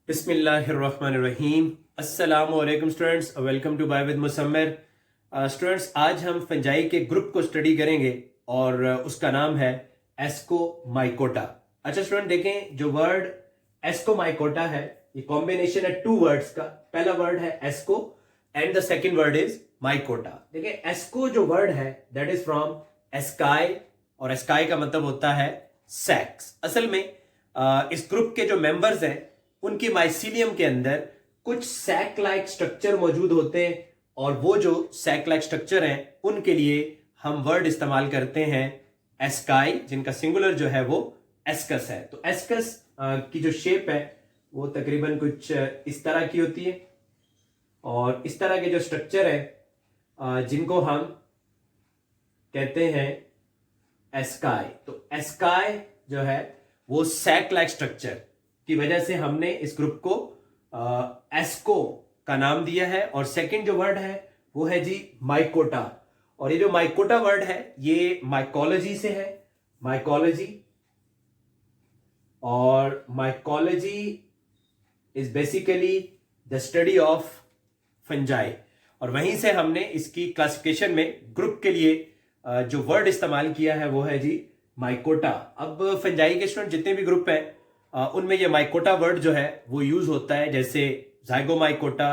बिस्मिल्लाहिर्रहमानिर्रहीम। अस्सलामुअलैकुम students, welcome to bio with Musammir. Students, आज हम फंजाई के ग्रुप को स्टडी करेंगे और उसका नाम है एस्कोमाइकोटा। अच्छा स्टूडेंट, देखें जो वर्ड एस्कोमाइकोटा है ये कॉम्बिनेशन है टू वर्ड्स का। पहला वर्ड है asco and the second word is mycota. देखें एस्को जो वर्ड है दैट इज फ्रॉम एस्काई, और एस्काई का मतलब होता है सेक्स। असल में इस ग्रुप के जो मेंबर्स हैं उनकी माइसीलियम के अंदर कुछ सैक लाइक स्ट्रक्चर मौजूद होते हैं, और वो जो सैक लाइक स्ट्रक्चर हैं उनके लिए हम वर्ड इस्तेमाल करते हैं एस्काई, जिनका सिंगुलर जो है वो एस्कस है। तो एस्कस की जो शेप है वो तकरीबन कुछ इस तरह की होती है, और इस तरह के जो स्ट्रक्चर है जिनको हम कहते हैं एस्काई। तो एस्काई जो है वो सैक लाइक स्ट्रक्चर की वजह से हमने इस ग्रुप को एस्को का नाम दिया है। और सेकंड जो वर्ड है वो है जी माइकोटा, और ये जो माइकोटा वर्ड है ये माइकोलॉजी से है, माइकोलॉजी। और mycology is basically the study of fungi, और वहीं से हमने इसकी क्लासिफिकेशन में ग्रुप के लिए जो वर्ड इस्तेमाल किया है वो है जी माइकोटा। अब फंजाई के स्टूडेंट जितने भी ग्रुप हैं उनमें ये माइकोटा वर्ड जो है वो यूज होता है, जैसे जाइगोमाइकोटा,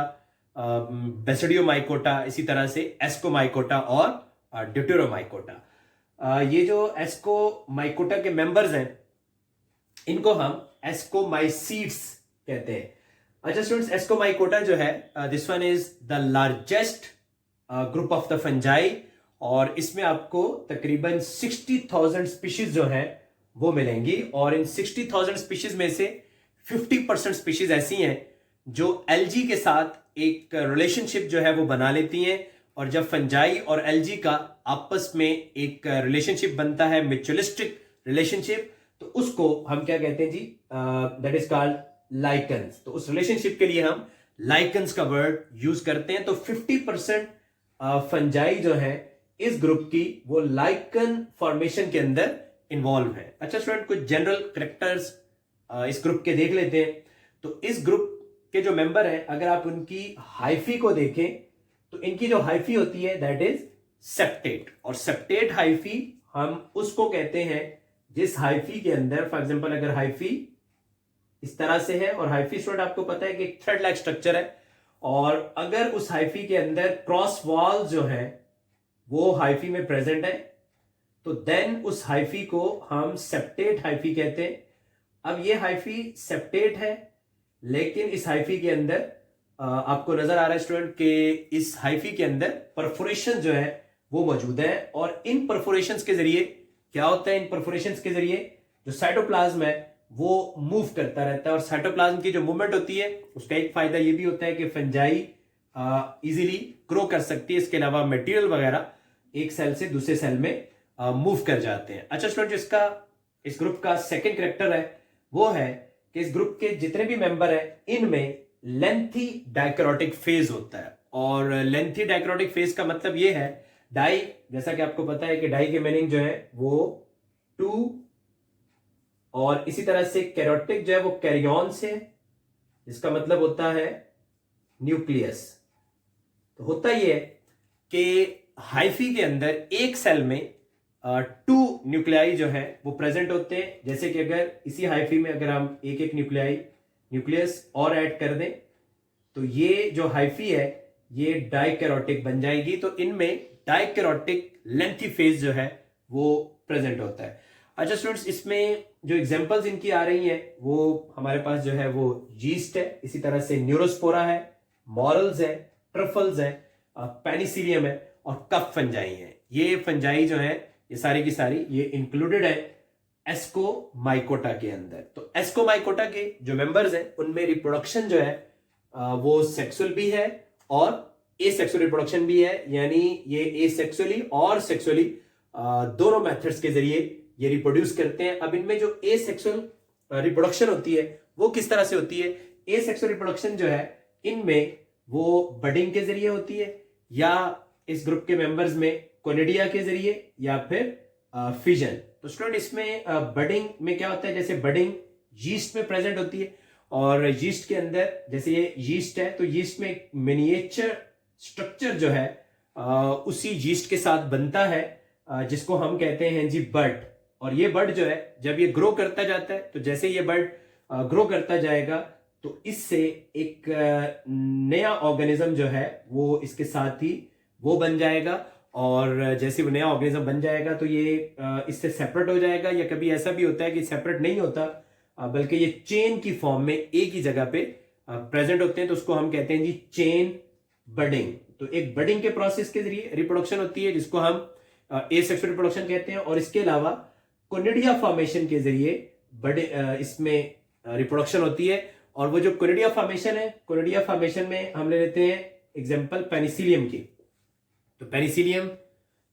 बेसिडियोमाइकोटा, इसी तरह से एस्कोमाइकोटा और ड्यूटेरोमाइकोटा। ये जो एस्कोमाइकोटा के मेंबर्स हैं इनको हम एस्कोमाइसीड्स कहते हैं। अच्छा स्टूडेंट्स, एस्कोमाइकोटा जो है this one is the largest group of the fungi, और इसमें आपको तकरीबन 60,000 स्पीशीज जो है वो मिलेंगी। और इन 60,000 स्पीशीज में से 50% स्पीशीज ऐसी हैं जो एलजी के साथ एक रिलेशनशिप जो है वो बना लेती हैं, और जब फंजाई और एलजी का आपस में एक रिलेशनशिप बनता है, म्यूचुअलिस्टिक रिलेशनशिप, तो उसको हम क्या कहते हैं जी, दैट इज कॉल्ड लाइकन्स। तो उस रिलेशनशिप के लिए हम लाइकन्स का वर्ड यूज करते हैं। तो 50% फंजाई जो है इस ग्रुप की वो लाइकन फॉर्मेशन के अंदर इन्वॉल्व है। अच्छा स्टूडेंट, कुछ जनरल करेक्टर्स इस ग्रुप के देख लेते हैं। तो इस ग्रुप के जो मेंबर हैं अगर आप उनकी हाइफी को देखें तो इनकी जो हाइफी होती है दैट इज सेप्टेट, और सेप्टेट हाइफी हम उसको कहते हैं जिस हाइफी के अंदर, फॉर एग्जांपल अगर हाइफी इस तरह से है, और हाइफी स्टूडेंट आपको पता है कि एक थ्रेड लाइक स्ट्रक्चर है, और अगर उस हाइफी के अंदर क्रॉस वॉल जो है वो हाइफी में प्रेजेंट है तो देन उस हाइफी को हम सेप्टेट हाइफी कहते हैं। अब ये हाइफी सेप्टेट है, लेकिन इस हाइफी के अंदर आपको नजर आ रहा है स्टूडेंट कि इस हाइफी के अंदर परफोरेशन जो है वो मौजूद है, और इन परफोरेशंस के जरिए क्या होता है, इन परफोरेशंस के जरिए जो साइटोप्लाज्म है वो मूव करता रहता है। और साइटोप्लाज्म की जो मूवमेंट होती है उसका एक फायदा ये भी होता है कि फंजाई इजीली ग्रो कर सकती है, इसके अलावा मटेरियल वगैरह एक सेल से दूसरे सेल में मूव कर जाते हैं। अच्छा स्टूडेंट, जिसका इस ग्रुप का सेकंड कैरेक्टर है वो है कि इस ग्रुप के जितने भी मेंबर हैं इनमें लेंथी डाइकैरोटिक फेज होता है। और लेंथी डाइकैरोटिक फेज का मतलब ये है, डाई, जैसा कि आपको पता है कि डाई के मीनिंग जो है वो टू, और इसी तरह से कैरोटिक जो है वो कैरियन से, जिसका मतलब होता है न्यूक्लियस। तो होता यह है कि हाइफी के अंदर एक सेल में टू न्यूक्लियाई जो है वो प्रेजेंट होते हैं। जैसे कि अगर इसी हाइफी में अगर हम एक एक न्यूक्लियस और ऐड कर दें तो ये जो हाइफी है ये डाइकैरोटिक बन जाएगी। तो इनमें डाइकैरोटिक लेंथी फेज जो है वो प्रेजेंट होता है। अच्छा स्टूडेंट्स, इसमें जो एग्जांपल्स इनकी आ रही हैं वो हमारे पास जो है वो यीस्ट है, इसी तरह से न्यूरोस्पोरा है, मॉरल्स है, ट्रफल्स है, पेनिसिलियम है, और कफ फंजाई है। ये फंजाई जो है ये सारी की सारी ये इंक्लूडेड है एस्कोमाइकोटा के अंदर। तो एस्कोमाइकोटा के जो मेंबर्स हैं उनमें रिप्रोडक्शन जो है वो सेक्सुअल भी है और एसेक्सुअल रिप्रोडक्शन भी है, यानी ये एसेक्सुअली और सेक्सुअली दोनों मेथड्स के जरिए ये रिप्रोड्यूस करते हैं। अब इनमें जो एसेक्सुअल रिप्रोडक्शन होती है वो किस तरह से होती है? एसेक्सुअल रिप्रोडक्शन जो है इनमें वो बडिंग के जरिए होती है, या इस ग्रुप के मेंबर्स में कोनिडिया के जरिए, या फिर फिजन। तो स्टूडेंट इसमें बडिंग में क्या होता है, जैसे बडिंग यीस्ट में प्रेजेंट होती है, और यीस्ट के अंदर जैसे ये यीस्ट है तो यीस्ट में एक मिनिएचर स्ट्रक्चर जो है उसी यीस्ट के साथ बनता है, जिसको हम कहते हैं जी बड। और ये बड जो है जब ये ग्रो करता जाता है तो जैसे ये बड ग्रो करता जाएगा तो इससे एक नया ऑर्गेनिज्म जो है वो इसके साथ ही वो बन जाएगा। और जैसे वो नया ऑर्गेनिज्म बन जाएगा तो ये इससे सेपरेट हो जाएगा, या कभी ऐसा भी होता है कि सेपरेट नहीं होता बल्कि ये चेन की फॉर्म में एक ही जगह पे प्रेजेंट होते हैं, तो उसको हम कहते हैं जी चेन बडिंग। तो एक बडिंग के प्रोसेस के जरिए रिप्रोडक्शन होती है जिसको हम एसेक्सुअल रिप्रोडक्शन कहते हैं। और इसके अलावा कोनिडिया फॉर्मेशन के जरिए बड़े इसमें रिप्रोडक्शन होती है। और वो जो कोनिडिया फॉर्मेशन है, कोनिडिया फॉर्मेशन में हम ले लेते हैं एग्जांपल पेनिसिलियम की। तो पेनिसिलियम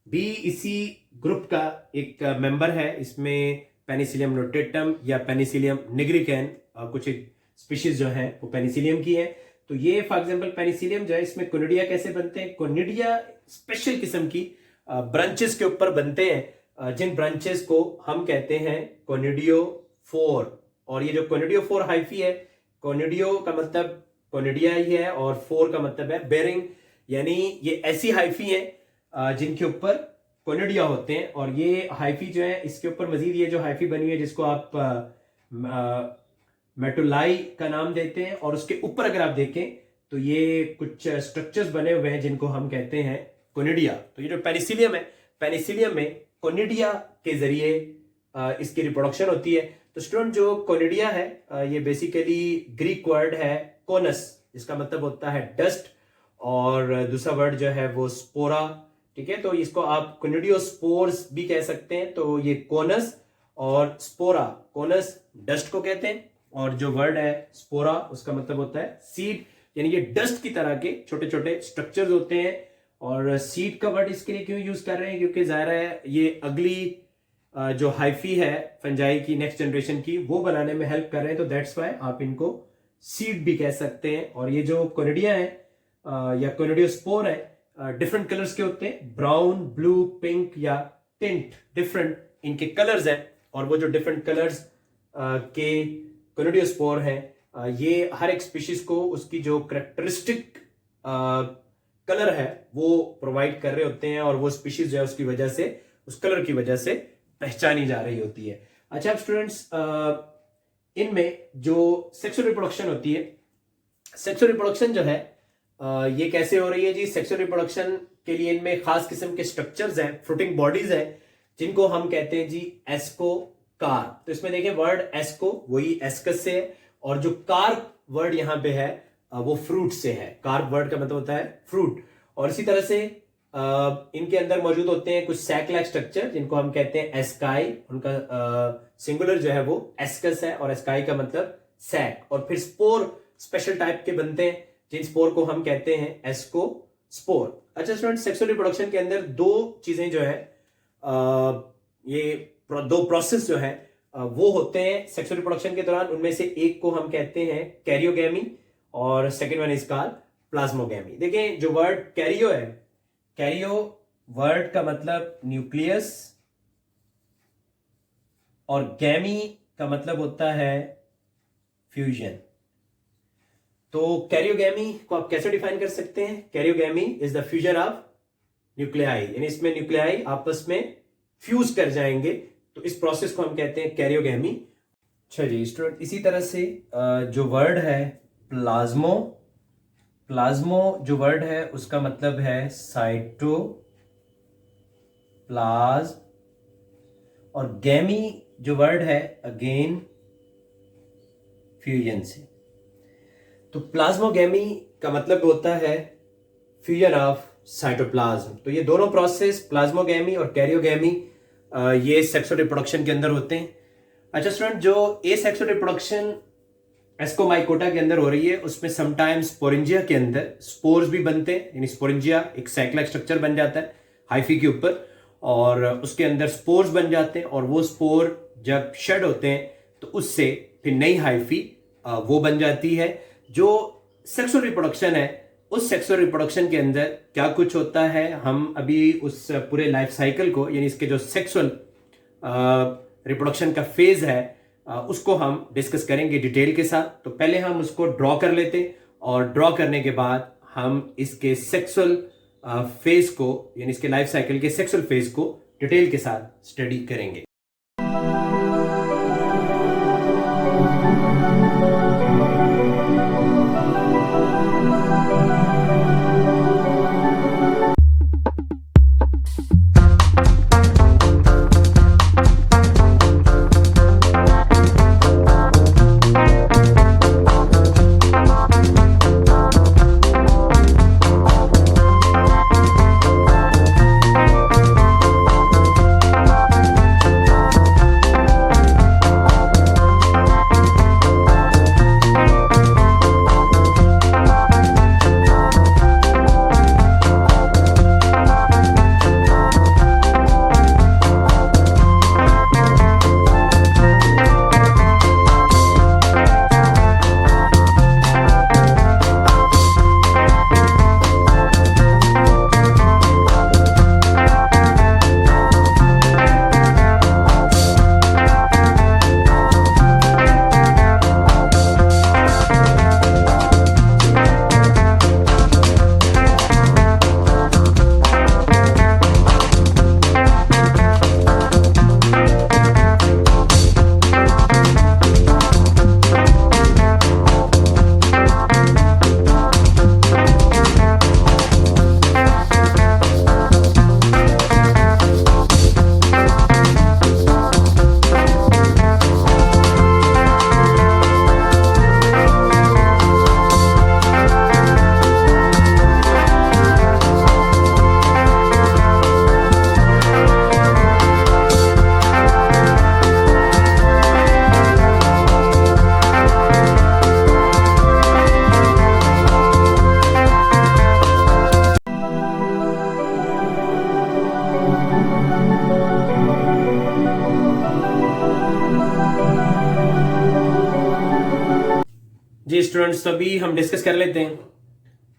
भी इसी ग्रुप का एक मेंबर है। इसमें पेनिसिलियम नोटेटम या पेनिसिलियम निग्रिकेन कुछ एक स्पीशीज जो है वो पेनिसिलियम की है। तो ये फॉर एग्जांपल पेनिसिलियम जो है इसमें कोनिडिया कैसे बनते हैं, कोनिडिया स्पेशल किस्म की ब्रांचेस के ऊपर बनते हैं, जिन ब्रांचेस को हम कहते हैं कोनिडियोफोर। और ये जो कोनिडियोफोर हाइफी है, कोनिडियो का मतलब कोनिडिया ही है और फोर का मतलब है बेरिंग, यानी ये ऐसी हाइफी है जिनके ऊपर कोनिडिया होते हैं। और ये हाइफी जो है इसके ऊपर मजीद ये जो हाइफी बनी है जिसको आप मेटुलाई का नाम देते हैं, और उसके ऊपर अगर आप देखें तो ये कुछ स्ट्रक्चर्स बने हुए हैं जिनको हम कहते हैं कोनिडिया। तो ये जो पेनिसिलियम है, पेनिसिलियम में कोनिडिया के जरिए इसकी रिप्रोडक्शन होती है। तो स्टूडेंट जो कोनिडिया है ये बेसिकली ग्रीक वर्ड है कोनस, जिसका मतलब होता है डस्ट, और दूसरा वर्ड जो है वो स्पोरा। ठीक है, तो इसको आप कोनिडियोस्पोर्स भी कह सकते हैं। तो ये कोनस और स्पोरा, कोनस डस्ट को कहते हैं और जो वर्ड है स्पोरा उसका मतलब होता है सीड, यानी ये डस्ट की तरह के छोटे छोटे स्ट्रक्चर्स होते हैं। और सीड का वर्ड इसके लिए क्यों यूज कर रहे हैं, क्योंकि जाहिर है ये अगली जो हाइफी है फंजाई की नेक्स्ट जनरेशन की वो बनाने में हेल्प कर रहे हैं, तो दैट्स वाई आप इनको सीड भी कह सकते हैं। और ये जो कोनिडिया है या कोनिडियोस्पोर है डिफरेंट कलर्स के होते हैं, ब्राउन, ब्लू, पिंक या टिंट, डिफरेंट इनके कलर्स हैं। और वो जो डिफरेंट कलर्स के कोनिडियोस्पोर हैं ये हर एक स्पीशीज को उसकी जो करेक्टरिस्टिक कलर है वो प्रोवाइड कर रहे होते हैं, और वो स्पीशीज जो है उसकी वजह से, उस कलर की वजह से पहचानी जा रही होती है। अच्छा अब स्टूडेंट्स इनमें जो सेक्सुअल रिप्रोडक्शन होती है, सेक्सुअल रिप्रोडक्शन जो है ये कैसे हो रही है जी। सेक्सुअल रिप्रोडक्शन के लिए इनमें खास किस्म के स्ट्रक्चर्स हैं, फ्रूटिंग बॉडीज हैं, जिनको हम कहते हैं जी एस्को कार। तो इसमें देखिए वर्ड एस्को वही एस्कस से है, और जो कार वर्ड यहां पे है वो फ्रूट से है। कार वर्ड का मतलब होता है फ्रूट। और इसी तरह से इनके अंदर मौजूद होते हैं कुछ सैक लाइक स्ट्रक्चर जिनको हम कहते हैं एस्काई। उनका सिंगुलर जो है वो एस्कस है और एस्काई का मतलब सैक। और फिर स्पोर स्पेशल टाइप के बनते हैं जिन स्पोर को हम कहते हैं एस्को स्पोर। अच्छा स्टूडेंट, सेक्सुअल रिप्रोडक्शन के अंदर दो चीजें जो है ये दो प्रोसेस जो है वो होते हैं सेक्सुअल रिप्रोडक्शन के दौरान। उनमें से एक को हम कहते हैं कैरियोगैमी और second one is called plasmogamy. देखिए जो वर्ड कैरियो है, कैरियो वर्ड का मतलब न्यूक्लियस और गैमी का मतलब होता है फ्यूजन। तो कैरियोगैमी को आप कैसे डिफाइन कर सकते हैं, karyogamy is the fusion of nuclei, यानी इसमें न्यूक्लियाई आपस में फ्यूज कर जाएंगे, तो इस प्रोसेस को हम कहते हैं कैरियोगैमी। अच्छा जी स्टूडेंट, इसी तरह से जो वर्ड है प्लाज्मो, प्लाज्मो जो वर्ड है उसका मतलब है साइटोप्लाज्म, और गैमी जो वर्ड है अगेन फ्यूजन से। तो प्लाज्मोगैमी का मतलब होता है फ्यूजन ऑफ साइटोप्लाज्म। तो ये दोनों प्रोसेस प्लाज्मोगैमी और कैरियोगैमी ये सेक्सुअल रिप्रोडक्शन के अंदर होते हैं। अच्छा स्टूडेंट, जो ए सेक्सुअल रिप्रोडक्शन एस्कोमाइकोटा के अंदर हो रही है उसमें समटाइम्स स्पोरेंजिया के अंदर स्पोर्स भी बनते हैं, यानी स्पोरेंजिया एक सैक-लाइक स्ट्रक्चर बन जाता है हाइफी के ऊपर, और उसके अंदर स्पोर्स बन जाते हैं, और वो स्पोर जब शेड होते हैं तो उससे फिर नई हाइफी वो बन जाती है। जो सेक्सुअल रिप्रोडक्शन है उस सेक्सुअल रिप्रोडक्शन के अंदर क्या कुछ होता है, हम अभी उस पूरे लाइफ साइकिल को, यानी इसके जो सेक्सुअल रिप्रोडक्शन का फेज है उसको हम डिस्कस करेंगे डिटेल के साथ। तो पहले हम उसको ड्रॉ कर लेते हैं और ड्रॉ करने के बाद हम इसके सेक्सुअल फेज को यानी इसके लाइफ साइकिल के सेक्सुअल फेज को डिटेल के साथ स्टडी करेंगे। जी स्टूडेंट्स, तो अभी हम डिस्कस कर लेते हैं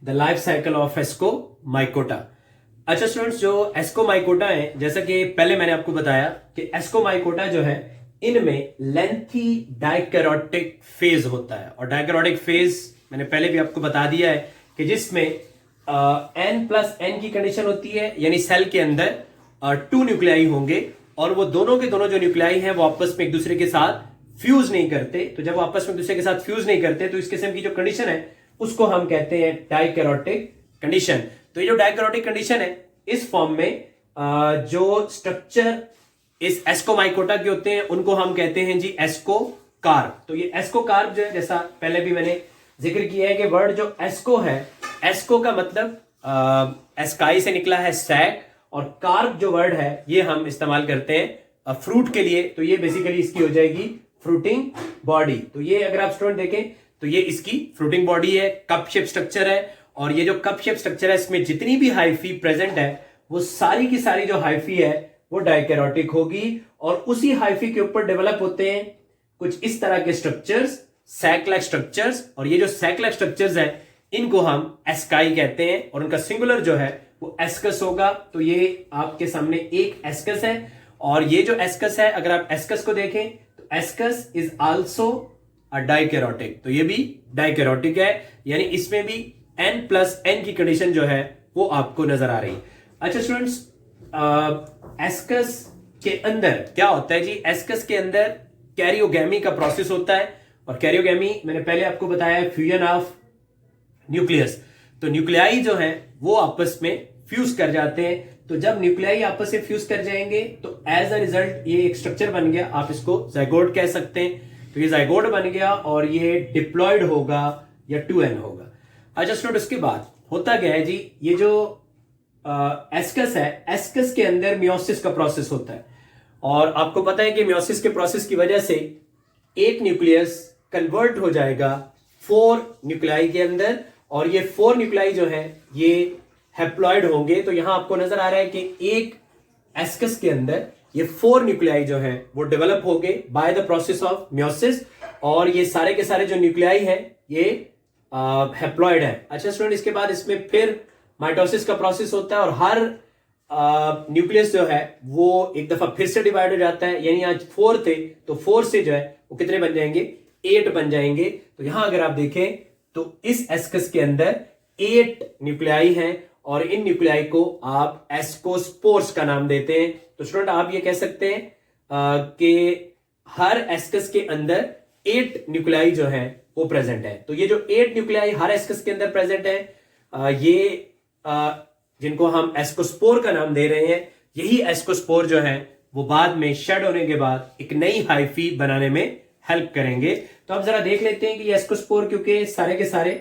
the life cycle of Ascomycota. अच्छा स्टूडेंट्स, जो एस्कोमाइकोटा है, जैसा कि पहले मैंने आपको बताया कि एस्कोमाइकोटा जो है इनमें लेंथी डाइकैरोटिक फेज होता है। और डाइकैरोटिक फेज मैंने पहले भी आपको बता दिया है कि जिसमें n+n की कंडीशन होती है, यानी सेल के अंदर 2 न्यूक्लियाई होंगे और वो दोनों के दोनों जो न्यूक्लियाई हैं वो आपस में एक दूसरे के साथ फ्यूज नहीं करते। तो जब आपस में एक दूसरे के साथ फ्यूज नहीं करते तो इस किस्म की जो कंडीशन है उसको हम कहते हैं डाइकैरोटिक कंडीशन। तो ये जो डाइकैरोटिक कंडीशन है, इस फॉर्म में जो स्ट्रक्चर इस एस्कोमाइकोटा के होते हैं उनको हम कहते हैं जी एस्कोकार्प। तो ये एस्कोकार्प जो है, जैसा पहले भी मैंने जिक्र किया है कि वर्ड जो एस्को है, एस्को का मतलब एस्काई से निकला है सैक, और कार्प जो वर्ड है ये हम इस्तेमाल करते हैं फ्रूट के लिए। तो ये बेसिकली इसकी हो जाएगी फ्रूटिंग बॉडी। तो ये अगर आप स्टूडेंट देखें तो ये इसकी फ्रूटिंग बॉडी है, कप शेप स्ट्रक्चर है। और ये जो कप शेप स्ट्रक्चर है इसमें जितनी भी हाइफी प्रेजेंट है वो सारी की सारी जो हाइफी है वो डाइकैरोटिक होगी, और उसी हाइफी के ऊपर डेवलप होते हैं कुछ इस तरह के स्ट्रक्चर्स, सैक लाइक स्ट्रक्चर्स। और ये जो सैक लाइक स्ट्रक्चर्स हैं इनको हम एस्काई कहते हैं, और उनका सिंगुलर जो है वो एस्कस होगा। तो ये आपके सामने एक एस्कस है, और ये जो एस्कस है, अगर आप एस्कस को देखें तो एस्कस इज आल्सो अ डाइकैरोटिक। तो ये भी डाइकैरोटिक है, यानी इसमें भी n+n की कंडीशन जो है वो आपको नजर आ रही है। अच्छा स्टूडेंट्स, एस्कस के अंदर क्या होता है जी? एस्कस के अंदर कैरियोगैमी का प्रोसेस होता है, और कैरियोगैमी मैंने पहले आपको बताया है फ्यूजन ऑफ न्यूक्लियस। तो न्यूक्लियाई जो है वो आपस में फ्यूज कर जाते हैं। तो जब न्यूक्लियाई आपस में फ्यूज कर जाएंगे तो एज अ रिजल्ट ये एक स्ट्रक्चर बन गया, आप इसको जाइगोट कह सकते हैं। तो ये जाइगोट बन गया और ये डिप्लॉयड होगा या 2n होगा। अच्छा स्टूडेंट, उसके बाद होता क्या है जी, ये जो एस्कस है, एस्कस के अंदर मियोसिस का प्रोसेस होता है, और आपको पता है कि मियोसिस के प्रोसेस की वजह से एक न्यूक्लियस कन्वर्ट हो जाएगा 4 न्यूक्लियाई के अंदर, और ये 4 न्यूक्लियाई जो है ये हैप्लॉइड होंगे। तो यहां आपको नजर आ रहा है कि एक एस्कस के अंदर ये 4 न्यूक्लियाई जो है वो डेवलप हो गए by the process of meiosis, और ये सारे के सारे जो न्यूक्लियाई है ये हैप्लॉइड है। अच्छा स्टूडेंट, इसके बाद इसमें फिर माइटोसिस का प्रोसेस होता है, और हर न्यूक्लियस जो है वो एक दफा फिर से डिवाइड हो जाता है, यानी आज 4 थे तो 4 से जो है वो कितने बन जाएंगे, 8 बन जाएंगे। तो यहां अगर आप देखें तो इस एस्कस के अंदर 8 न्यूक्लियाई हैं और इन न्यूक्लियाई को आप एस्कोस्पोर्स का नाम देते हैं। तो स्टूडेंट आप ये कह सकते हैं कि हर एस्कस के अंदर 8 न्यूक्लियाई जो है वो प्रेजेंट है। तो ये जो 8 न्यूक्लियाई हर एस्कस के अंदर प्रेजेंट है, ये जिनको हम एस्कोस्पोर का नाम दे रहे हैं, यही एस्कोस्पोर जो है वो बाद में शेड होने के बाद एक नई हाइफी बनाने में हेल्प करेंगे। तो अब जरा देख लेते हैं कि ये एस्कोस्पोर क्योंकि सारे के सारे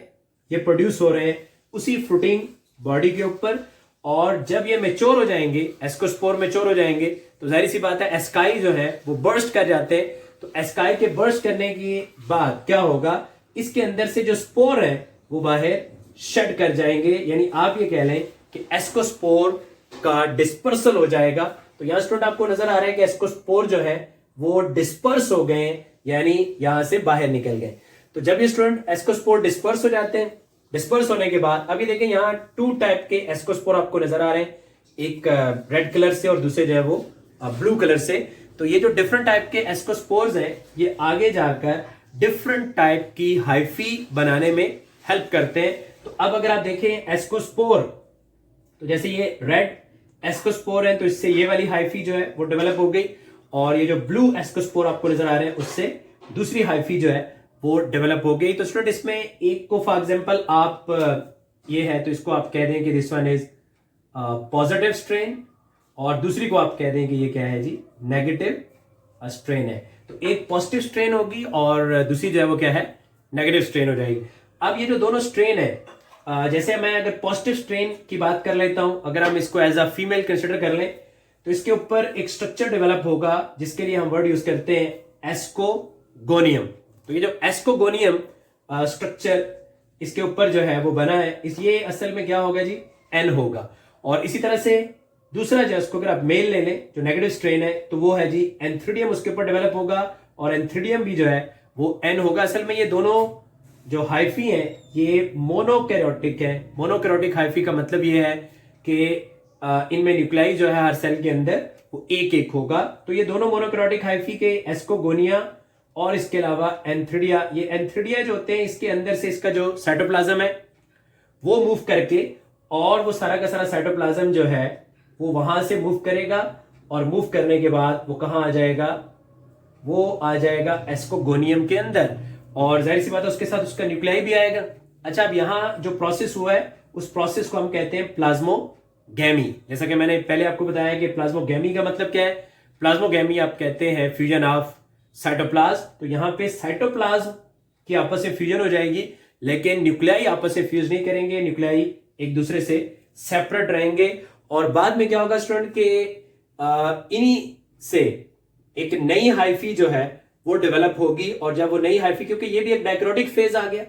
ये प्रोड्यूस हो रहे हैं उसी फ्रूटिंग बॉडी के ऊपर, और जब ये मेच्योर हो जाएंगे, एस्कोस्पोर मेच्योर हो जाएंगे, तो जाहिर सी बात है एस्काई जो है वो बर्स्ट कर जाते हैं। तो एस्काई के बर्स्ट करने के बाद क्या होगा, इसके अंदर से जो स्पोर है वो बाहर शेड कर जाएंगे, यानी आप ये कह लें कि एस्कोस्पोर का डिस्पर्सल हो जाएगा। तो यहां स्टूडेंट आपको नजर आ रहा है कि एस्कोस्पोर जो है वो डिस्पर्स हो गए, यानी यहां से बाहर निकल गए। तो जब ये स्टूडेंट एस्कोस्पोर डिस्पर्स हो जाते हैं, डिस्पर्स होने के बाद अभी देखें यहां 2 टाइप के एस्कोस्पोर आपको नजर आ रहे हैं, एक रेड कलर से और दूसरे जो है वो ब्लू कलर से। तो ये जो डिफरेंट टाइप के एस्कोस्पोर्स हैं ये आगे जाकर डिफरेंट टाइप की हाइफी बनाने में हेल्प करते हैं। तो अब अगर आप देखें एस्कोस्पोर, तो जैसे ये रेड एस्कोस्पोर है तो इससे ये वाली हाइफी जो है वो डेवलप हो गई, और ये जो ब्लू एस्कोस्पोर आपको नजर आ रहे हैं उससे दूसरी हाइफी जो है वो डेवलप हो गई। तो स्टूडेंट इसमें एक को फॉर एग्जांपल आप ये है तो इसको आप कह दें कि this one is positive strain, और दूसरी को आप कह दें कि ये क्या है जी, नेगेटिव स्ट्रेन है। तो एक पॉजिटिव स्ट्रेन होगी और दूसरी जो है वो क्या है, नेगेटिव स्ट्रेन हो जाएगी। अब ये जो दोनों स्ट्रेन है, जैसे मैं अगर पॉजिटिव स्ट्रेन की बात कर लेता हूं, अगर हम इसको एज अ फीमेल कंसिडर कर लें तो इसके ऊपर एक स्ट्रक्चर डेवलप होगा जिसके लिए हम वर्ड यूज करते हैं एस्कोगोनियम। तो ये जो एस्कोगोनियम स्ट्रक्चर इसके ऊपर जो है वो बना है, ये असल में क्या होगा जी, एन होगा। और इसी तरह से दूसरा जो इसको अगर आप मेल ले लें जो नेगेटिव स्ट्रेन है तो वो है जी एंथ्रीडियम, उसके ऊपर डेवलप होगा और एंथ्रीडियम भी जो है वो एन होगा। असल में ये दोनों जो हाइफी है ये मोनोकैरियोटिक है। मोनोकैरियोटिक हाइफी का मतलब ये है कि इनमें न्यूक्लियाई जो है हर सेल के अंदर वो एक एक होगा। तो ये दोनों मोनोकैरियोटिक हाइफी के एस्कोगोनिया और इसके अलावा एंथ्रिडिया, ये एंथ्रिडिया जो होते हैं इसके अंदर से इसका जो साइटोप्लाज्म है वो मूव करके, और वो सारा का सारा साइटोप्लाज्म जो है वो वहां से मूव करेगा, और मूव करने के बाद वो कहां आ जाएगा, वो आ जाएगा एस्कोगोनियम के अंदर, और जाहिर सी बात है उसके साथ उसका न्यूक्लियाई भी आएगा। अच्छा, अब यहां जो प्रोसेस हुआ है उस प्रोसेस को हम कहते हैं प्लाज्मोगैमी। जैसा कि मैंने पहले आपको बताया कि प्लाज्मोगैमी का मतलब क्या है, प्लाज्मोगैमी आप कहते हैं फ्यूजन ऑफ साइटोप्लाज्म। तो यहां पे साइटोप्लाज्म की आपस में फ्यूजन हो जाएगी, लेकिन न्यूक्लियाई आपस में फ्यूज नहीं करेंगे, न्यूक्लियाई एक दूसरे से सेपरेट रहेंगे। और बाद में क्या होगा स्टूडेंट के इन्हीं से एक नई हाइफी जो है वो डेवलप होगी, और जब वो नई हाइफी, क्योंकि ये भी एक डाइक्रोटिक फेज आ गया,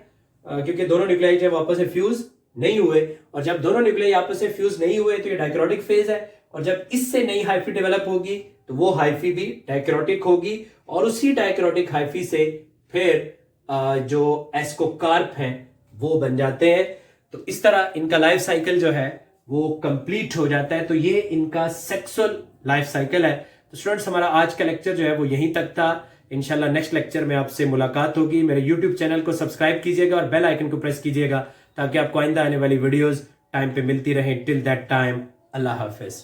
क्योंकि दोनों न्यूक्लियाई जब आपस में फ्यूज नहीं हुए, और जब दोनों न्यूक्लियाई आपस में फ्यूज नहीं हुए तो ये डाइक्रोटिक फेज है, और जब इससे नई हाइफी डेवलप होगी तो वो हाइफी भी डाइक्रोटिक होगी, और उसी डाइक्रोटिक हाइफी से फिर जो एस्कोकार्प हैं वो बन जाते हैं। तो इस तरह इनका लाइफ साइकिल जो है वो कंप्लीट हो जाता है। तो ये इनका सेक्सुअल लाइफ साइकिल है। तो स्टूडेंट्स हमारा आज का लेक्चर जो है वो यहीं तक था। इंशाल्लाह नेक्स्ट लेक्चर में आपसे मुलाकात होगी। मेरे यूट्यूब चैनल को सब्सक्राइब कीजिएगा और बेल आइकन को प्रेस कीजिएगा ताकि आपको आइंदा आने वाली वीडियोस टाइम पे मिलती रहें। Till that time, Allah Hafiz.